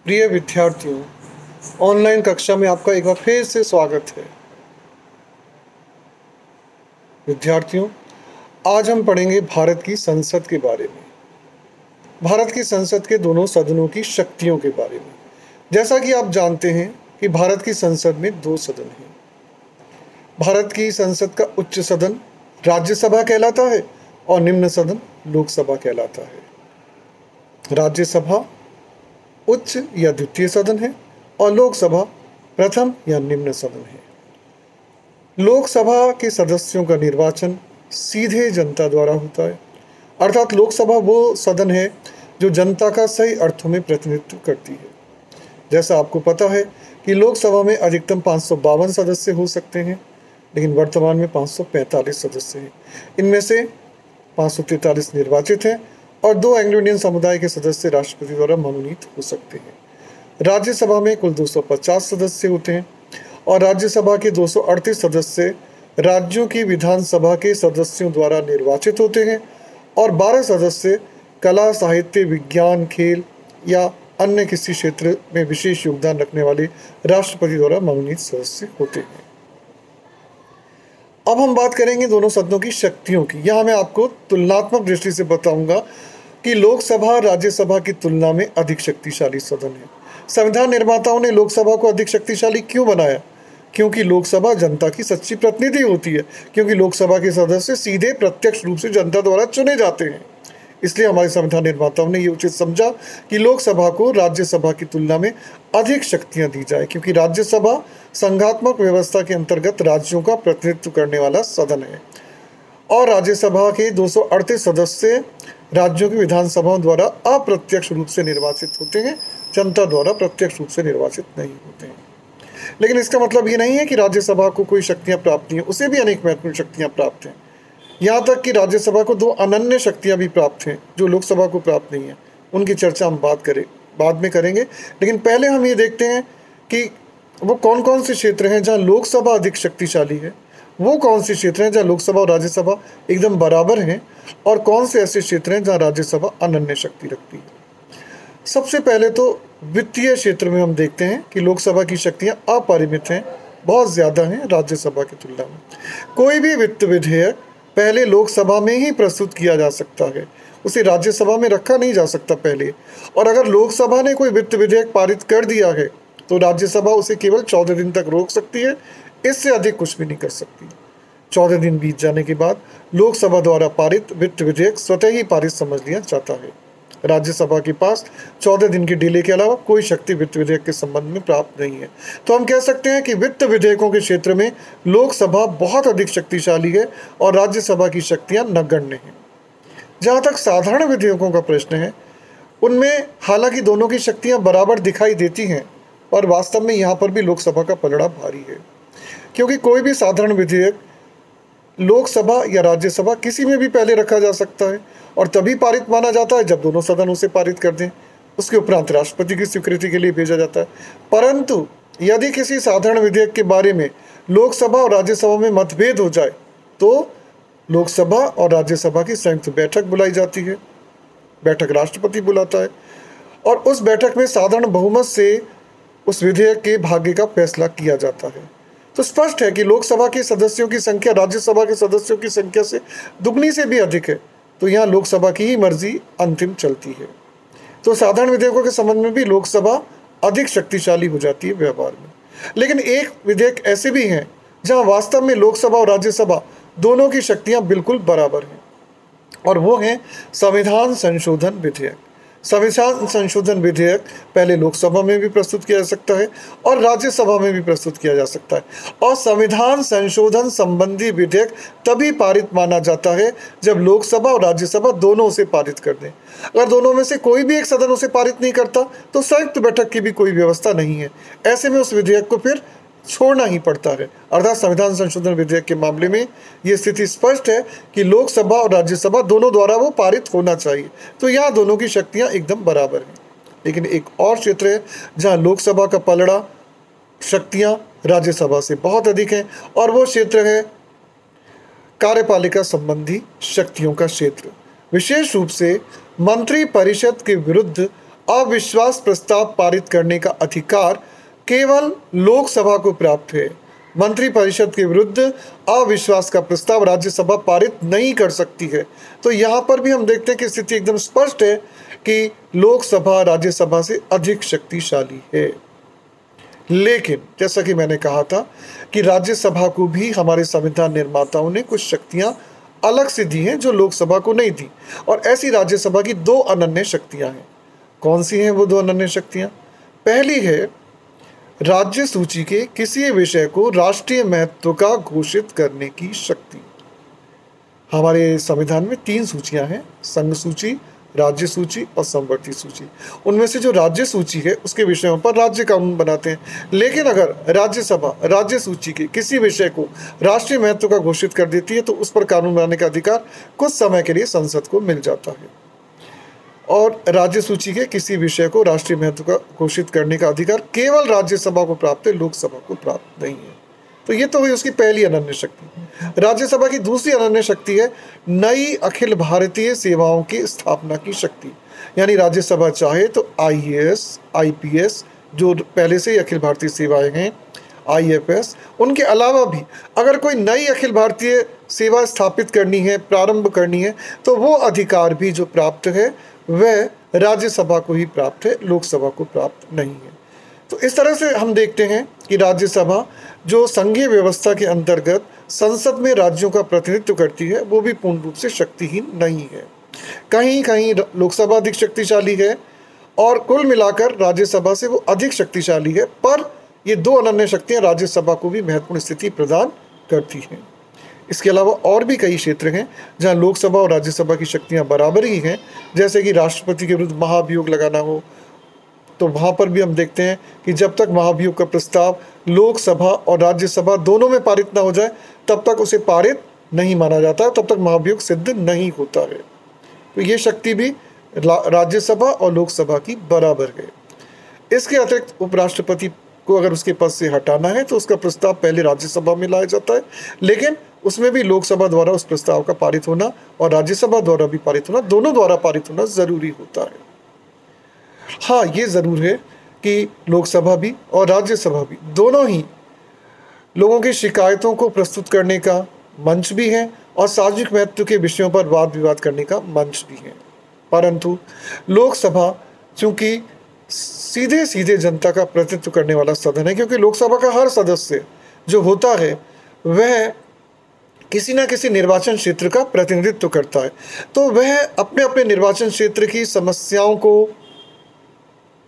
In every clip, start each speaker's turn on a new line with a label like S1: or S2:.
S1: प्रिय विद्यार्थियों, ऑनलाइन कक्षा में आपका एक बार फिर से स्वागत है। विद्यार्थियों, आज हम पढ़ेंगे भारत की संसद के बारे में। भारत की संसद के दोनों सदनों की शक्तियों के बारे में। जैसा कि आप जानते हैं कि भारत की संसद में दो सदन हैं। भारत की संसद का उच्च सदन राज्यसभा कहलाता है और निम्न सदन लोकसभा कहलाता है। राज्यसभा उच्च या द्वितीय सदन है और लोकसभा प्रथम या निम्न सदन है। लोकसभा के सदस्यों का निर्वाचन सीधे जनता द्वारा होता है, अर्थात लोकसभा वो सदन है जो जनता का सही अर्थों में प्रतिनिधित्व करती है। जैसा आपको पता है कि लोकसभा में अधिकतम 552 सदस्य हो सकते हैं, लेकिन वर्तमान में 545 सदस्य हैं। इनमें से 543 निर्वाचित हैं और 2 एंग्लो इंडियन समुदाय के सदस्य राष्ट्रपति द्वारा मनोनीत हो सकते हैं। राज्यसभा में कुल 250 सदस्य होते हैं और राज्यसभा के 238 सदस्य राज्यों की विधानसभा के सदस्यों द्वारा निर्वाचित होते हैं और 12 सदस्य कला, साहित्य, विज्ञान, खेल या अन्य किसी क्षेत्र में विशेष योगदान रखने वाले राष्ट्रपति द्वारा मनोनीत सदस्य होते हैं। अब हम बात करेंगे दोनों सदनों की शक्तियों की। यहाँ मैं आपको तुलनात्मक दृष्टि से बताऊंगा कि लोकसभा राज्यसभा की तुलना में अधिक शक्तिशाली सदन है। संविधान निर्माताओं ने लोकसभा को अधिक शक्तिशाली क्यों बनाया? क्योंकि लोकसभा जनता की सच्ची प्रतिनिधि होती है, क्योंकि लोकसभा के सदस्य सीधे प्रत्यक्ष रूप से जनता द्वारा चुने जाते हैं। इसलिए हमारे संविधान निर्माताओं ने ये उचित समझा कि लोकसभा को राज्यसभा की तुलना में अधिक शक्तियां दी जाए, क्योंकि राज्यसभा संघात्मक व्यवस्था के अंतर्गत राज्यों का प्रतिनिधित्व करने वाला सदन है और राज्यसभा के 238 सदस्य राज्यों की विधानसभाओं द्वारा अप्रत्यक्ष रूप से निर्वाचित होते हैं, जनता द्वारा प्रत्यक्ष रूप से निर्वाचित नहीं होते हैं। लेकिन इसका मतलब ये नहीं है कि राज्यसभा को कोई शक्तियां प्राप्त नहीं है, उसे भी अनेक महत्वपूर्ण शक्तियां प्राप्त हैं। यहाँ तक कि राज्यसभा को 2 अनन्य शक्तियां भी प्राप्त हैं जो लोकसभा को प्राप्त नहीं है। उनकी चर्चा हम बाद में करेंगे, लेकिन पहले हम ये देखते हैं कि वो कौन कौन से क्षेत्र हैं जहाँ लोकसभा अधिक शक्तिशाली है, वो कौन से क्षेत्र हैं जहाँ लोकसभा और राज्यसभा एकदम बराबर हैं, और कौन से ऐसे क्षेत्र हैं जहाँ राज्यसभा अनन्य शक्ति रखती है। सबसे पहले तो वित्तीय क्षेत्र में हम देखते हैं कि लोकसभा की शक्तियाँ अपरिमित हैं, बहुत ज़्यादा हैं राज्यसभा की तुलना में। कोई भी वित्त विधेयक पहले लोकसभा में ही प्रस्तुत किया जा सकता है, उसे राज्यसभा में रखा नहीं जा सकता पहले। और अगर लोकसभा ने कोई वित्त विधेयक पारित कर दिया है तो राज्यसभा उसे केवल 14 दिन तक रोक सकती है, इससे अधिक कुछ भी नहीं कर सकती। 14 दिन बीत जाने के बाद लोकसभा द्वारा पारित वित्त विधेयक स्वतः ही पारित समझ लिया जाता है। राज्यसभा के पास 14 दिन के डिले के अलावा कोई शक्ति वित्त विधेयक के संबंध में प्राप्त नहीं है। तो हम कह सकते हैं कि वित्त विधेयकों के क्षेत्र में लोकसभा बहुत अधिक शक्तिशाली है और राज्यसभा की शक्तियां नगण्य हैं। जहाँ तक साधारण विधेयकों का प्रश्न है, उनमें हालांकि दोनों की शक्तियां बराबर दिखाई देती हैं, और वास्तव में यहाँ पर भी लोकसभा का पलड़ा भारी है, क्योंकि कोई भी साधारण विधेयक लोकसभा या राज्यसभा किसी में भी पहले रखा जा सकता है और तभी पारित माना जाता है जब दोनों सदन उसे पारित कर दें। उसके उपरांत राष्ट्रपति की स्वीकृति के लिए भेजा जाता है। परंतु यदि किसी साधारण विधेयक के बारे में लोकसभा और राज्यसभा में मतभेद हो जाए तो लोकसभा और राज्यसभा की संयुक्त बैठक बुलाई जाती है। बैठक राष्ट्रपति बुलाता है और उस बैठक में साधारण बहुमत से उस विधेयक के भाग्य का फैसला किया जाता है। तो स्पष्ट है कि लोकसभा के सदस्यों की संख्या राज्यसभा के सदस्यों की संख्या से दुगनी से भी अधिक है, तो यहाँ लोकसभा की ही मर्जी अंतिम चलती है। तो साधारण विधेयकों के संबंध में भी लोकसभा अधिक शक्तिशाली हो जाती है व्यवहार में। लेकिन एक विधेयक ऐसे भी हैं जहाँ वास्तव में लोकसभा और राज्यसभा दोनों की शक्तियाँ बिल्कुल बराबर हैं, और वो हैं संविधान संशोधन विधेयक। संविधान संशोधन विधेयक पहले लोकसभा में भी प्रस्तुत किया जा सकता है और राज्यसभा में भी प्रस्तुत किया जा सकता है, और संविधान संशोधन संबंधी विधेयक तभी पारित माना जाता है जब लोकसभा और राज्यसभा दोनों उसे पारित कर दें। अगर दोनों में से कोई भी एक सदन उसे पारित नहीं करता तो संयुक्त बैठक की भी कोई व्यवस्था नहीं है। ऐसे में उस विधेयक को फिर छोड़ना ही पड़ता है। अर्थात संविधान संशोधन विधेयक के मामले में ये स्थिति स्पष्ट है कि लोकसभा और राज्यसभा दोनों द्वारा वो पारित होना चाहिए। तो यहाँ दोनों की शक्तियाँ एकदम बराबर हैं। लेकिन एक और क्षेत्र है जहाँ लोकसभा का पलड़ा शक्तियाँ राज्यसभा से बहुत अधिक हैं, और वो क्षेत्र है कार्यपालिका संबंधी शक्तियों का क्षेत्र। विशेष रूप से मंत्री परिषद के विरुद्ध अविश्वास प्रस्ताव पारित करने का अधिकार केवल लोकसभा को प्राप्त है। मंत्रिपरिषद के विरुद्ध अविश्वास का प्रस्ताव राज्यसभा पारित नहीं कर सकती है। तो यहाँ पर भी हम देखते हैं कि स्थिति एकदम स्पष्ट है कि लोकसभा राज्यसभा से अधिक शक्तिशाली है। लेकिन जैसा कि मैंने कहा था कि राज्यसभा को भी हमारे संविधान निर्माताओं ने कुछ शक्तियां अलग से दी हैं जो लोकसभा को नहीं दी, और ऐसी राज्यसभा की दो अनन्य शक्तियां हैं। कौन सी हैं वो दो अनन्य शक्तियां? पहली है राज्य सूची के किसी विषय को राष्ट्रीय महत्व का घोषित करने की शक्ति। हमारे संविधान में 3 सूचियां हैं, संघ सूची, राज्य सूची और समवर्ती सूची। उनमें से जो राज्य सूची है उसके विषयों पर राज्य कानून बनाते हैं, लेकिन अगर राज्यसभा राज्य सूची के किसी विषय को राष्ट्रीय महत्व का घोषित कर देती है तो उस पर कानून बनाने का अधिकार कुछ समय के लिए संसद को मिल जाता है। और राज्य सूची के किसी विषय को राष्ट्रीय महत्व का घोषित करने का अधिकार केवल राज्यसभा को प्राप्त है, लोकसभा को प्राप्त नहीं है। तो ये तो हुई उसकी पहली अनन्य शक्ति। राज्यसभा की दूसरी अनन्य शक्ति है नई अखिल भारतीय सेवाओं की स्थापना की शक्ति। यानी राज्यसभा चाहे तो IAS, IPS जो पहले से ही अखिल भारतीय सेवाएं हैं, IFS, उनके अलावा भी अगर कोई नई अखिल भारतीय सेवा स्थापित करनी है, प्रारंभ करनी है, तो वो अधिकार भी जो प्राप्त है वह राज्यसभा को ही प्राप्त है, लोकसभा को प्राप्त नहीं है। तो इस तरह से हम देखते हैं कि राज्यसभा जो संघीय व्यवस्था के अंतर्गत संसद में राज्यों का प्रतिनिधित्व करती है वो भी पूर्ण रूप से शक्तिहीन नहीं है। कहीं कहीं लोकसभा अधिक शक्तिशाली है और कुल मिलाकर राज्यसभा से वो अधिक शक्तिशाली है, पर ये दो अनन्य शक्तियाँ राज्यसभा को भी महत्वपूर्ण स्थिति प्रदान करती हैं। इसके अलावा और भी कई क्षेत्र हैं जहाँ लोकसभा और राज्यसभा की शक्तियाँ बराबर ही हैं, जैसे कि राष्ट्रपति के विरुद्ध महाभियोग लगाना हो, तो वहाँ पर भी हम देखते हैं कि जब तक महाभियोग का प्रस्ताव लोकसभा और राज्यसभा दोनों में पारित ना हो जाए तब तक उसे पारित नहीं माना जाता, तब तक महाभियोग सिद्ध नहीं होता है। तो ये शक्ति भी राज्यसभा और लोकसभा की बराबर है। इसके अतिरिक्त उपराष्ट्रपति को अगर उसके पद से हटाना है तो उसका प्रस्ताव पहले राज्यसभा में लाया जाता है, लेकिन उसमें भी लोकसभा द्वारा उस प्रस्ताव का पारित होना और राज्यसभा द्वारा भी पारित होना, दोनों द्वारा पारित होना जरूरी होता है। हाँ, ये ज़रूर है कि लोकसभा भी और राज्यसभा भी दोनों ही लोगों की शिकायतों को प्रस्तुत करने का मंच भी है और सार्वजनिक महत्व के विषयों पर वाद विवाद करने का मंच भी है। परंतु लोकसभा चूंकि सीधे सीधे जनता का प्रतिनिधित्व करने वाला सदन है, क्योंकि लोकसभा का हर सदस्य जो होता है वह किसी न किसी निर्वाचन क्षेत्र का प्रतिनिधित्व करता है, तो वह अपने अपने निर्वाचन क्षेत्र की समस्याओं को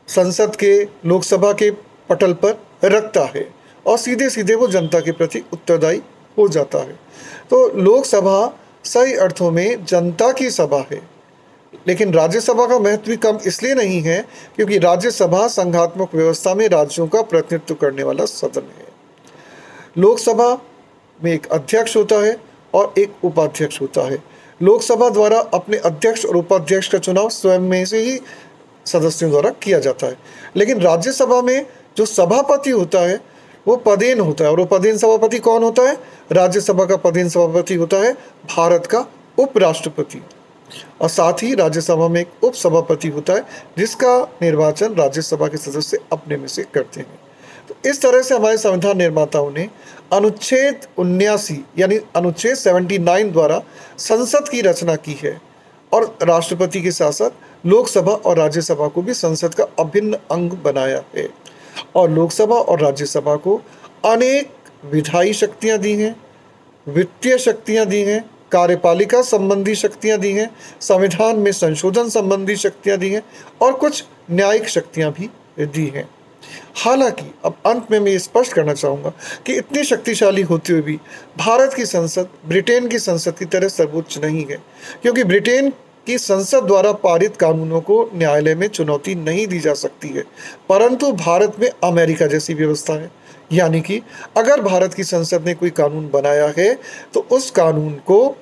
S1: संसद के लोकसभा के पटल पर रखता है और सीधे सीधे वो जनता के प्रति उत्तरदायी हो जाता है। तो लोकसभा सही अर्थों में जनता की सभा है, लेकिन राज्यसभा का महत्व भी कम इसलिए नहीं है क्योंकि राज्यसभा संघात्मक व्यवस्था में राज्यों का प्रतिनिधित्व करने वाला सदन है। लोकसभा में एक अध्यक्ष होता है और एक उपाध्यक्ष होता है। लोकसभा द्वारा अपने अध्यक्ष और उपाध्यक्ष का चुनाव स्वयं में से ही सदस्यों द्वारा किया जाता है, लेकिन राज्यसभा में जो सभापति होता है वो पदेन होता है, और वो पदेन सभापति कौन होता है? राज्यसभा का पदेन सभापति होता है भारत का उपराष्ट्रपति, और साथ ही राज्यसभा में एक उपसभापति होता है जिसका निर्वाचन राज्यसभा के सदस्य अपने में से करते हैं। तो इस तरह से हमारे संविधान निर्माताओं ने अनुच्छेद 79 यानी अनुच्छेद 79 द्वारा संसद की रचना की है और राष्ट्रपति के साथ साथ लोकसभा और राज्यसभा को भी संसद का अभिन्न अंग बनाया है। और लोकसभा और राज्यसभा को अनेक विधायी शक्तियां दी हैं, वित्तीय शक्तियां दी हैं, कार्यपालिका संबंधी शक्तियां दी हैं, संविधान में संशोधन संबंधी शक्तियां दी हैं और कुछ न्यायिक शक्तियां भी दी हैं। हालांकि अब अंत में मैं ये स्पष्ट करना चाहूँगा कि इतनी शक्तिशाली होते हुए भी भारत की संसद ब्रिटेन की संसद की तरह सर्वोच्च नहीं है, क्योंकि ब्रिटेन की संसद द्वारा पारित कानूनों को न्यायालय में चुनौती नहीं दी जा सकती है, परंतु भारत में अमेरिका जैसी व्यवस्था है। यानी कि अगर भारत की संसद ने कोई कानून बनाया है तो उस कानून को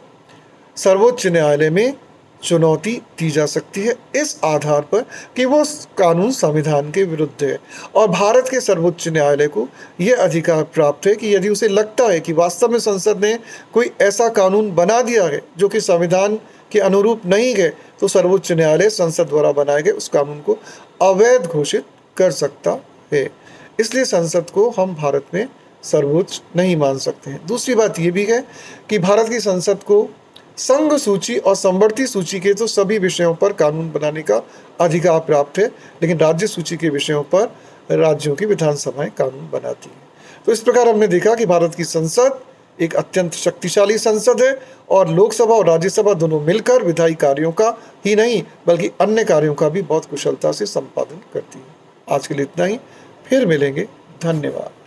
S1: सर्वोच्च न्यायालय में चुनौती दी जा सकती है इस आधार पर कि वो कानून संविधान के विरुद्ध है, और भारत के सर्वोच्च न्यायालय को यह अधिकार प्राप्त है कि यदि उसे लगता है कि वास्तव में संसद ने कोई ऐसा कानून बना दिया है जो कि संविधान के अनुरूप नहीं गए तो सर्वोच्च न्यायालय संसद द्वारा बनाए गए उस कानून को अवैध घोषित कर सकता है। इसलिए संसद को हम भारत में सर्वोच्च नहीं मान सकते हैं। दूसरी बात ये भी है कि भारत की संसद को संघ सूची और समवर्ती सूची के तो सभी विषयों पर कानून बनाने का अधिकार प्राप्त है, लेकिन राज्य सूची के विषयों पर राज्यों की विधानसभाएं कानून बनाती हैं। तो इस प्रकार हमने देखा कि भारत की संसद एक अत्यंत शक्तिशाली संसद है और लोकसभा और राज्यसभा दोनों मिलकर विधायी कार्यों का ही नहीं बल्कि अन्य कार्यों का भी बहुत कुशलता से संपादन करती है। आज के लिए इतना ही, फिर मिलेंगे। धन्यवाद।